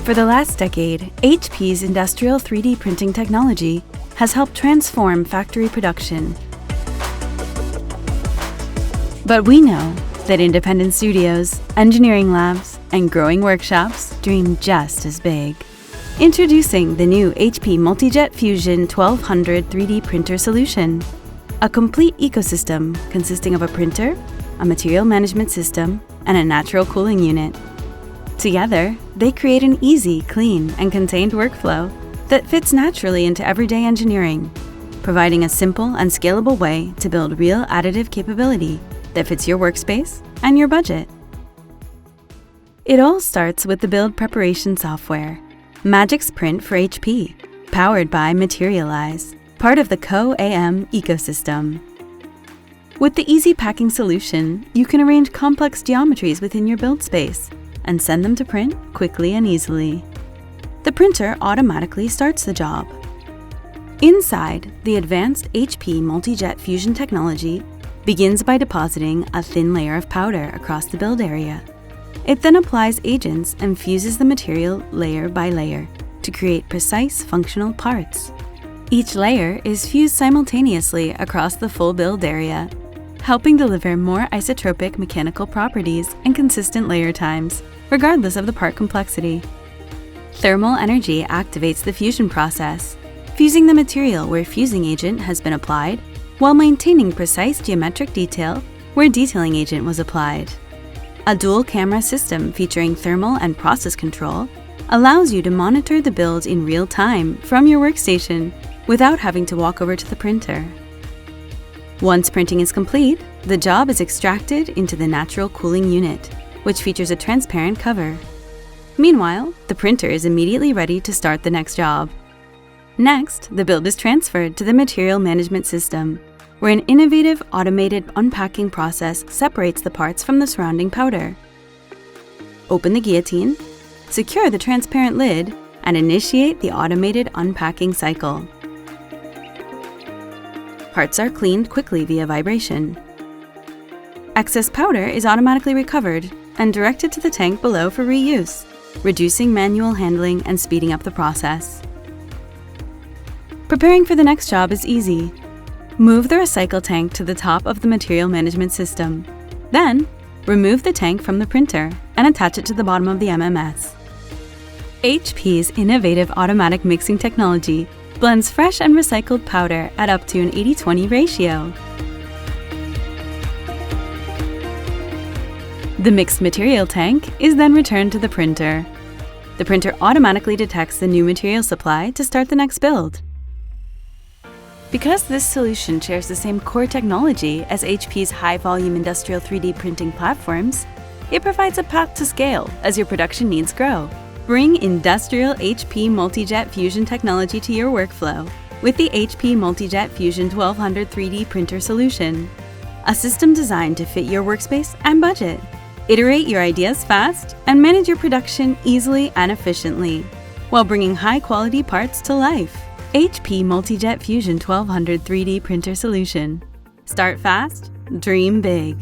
For the last decade, HP's industrial 3D printing technology has helped transform factory production. But we know that independent studios, engineering labs, and growing workshops dream just as big. Introducing the new HP Multijet Fusion 1200 3D printer solution. A complete ecosystem consisting of a printer, a material management system, and a natural cooling unit. Together, they create an easy, clean, and contained workflow that fits naturally into everyday engineering, providing a simple and scalable way to build real additive capability that fits your workspace and your budget. It all starts with the build preparation software, Magix Print for HP, powered by Materialize, part of the Co-AM ecosystem. With the easy packing solution, you can arrange complex geometries within your build space and send them to print quickly and easily. The printer automatically starts the job. Inside, the advanced HP Multijet Fusion technology begins by depositing a thin layer of powder across the build area. It then applies agents and fuses the material layer by layer to create precise functional parts. Each layer is fused simultaneously across the full build area, helping deliver more isotropic mechanical properties and consistent layer times, regardless of the part complexity. Thermal energy activates the fusion process, fusing the material where fusing agent has been applied, while maintaining precise geometric detail where detailing agent was applied. A dual camera system featuring thermal and process control allows you to monitor the build in real time from your workstation without having to walk over to the printer. Once printing is complete, the job is extracted into the natural cooling unit, which features a transparent cover. Meanwhile, the printer is immediately ready to start the next job. Next, the build is transferred to the material management system, where an innovative automated unpacking process separates the parts from the surrounding powder. Open the guillotine, secure the transparent lid, and initiate the automated unpacking cycle. Parts are cleaned quickly via vibration. Excess powder is automatically recovered and directed to the tank below for reuse, reducing manual handling and speeding up the process. Preparing for the next job is easy. Move the recycle tank to the top of the material management system. Then, remove the tank from the printer and attach it to the bottom of the MMS. HP's innovative automatic mixing technology blends fresh and recycled powder at up to an 80-20 ratio. The mixed material tank is then returned to the printer. The printer automatically detects the new material supply to start the next build. Because this solution shares the same core technology as HP's high-volume industrial 3D printing platforms, it provides a path to scale as your production needs grow. Bring industrial HP Multijet Fusion technology to your workflow with the HP Multijet Fusion 1200 3D printer solution, a system designed to fit your workspace and budget. Iterate your ideas fast and manage your production easily and efficiently, while bringing high-quality parts to life. HP Multijet Fusion 1200 3D printer solution. Start fast, dream big.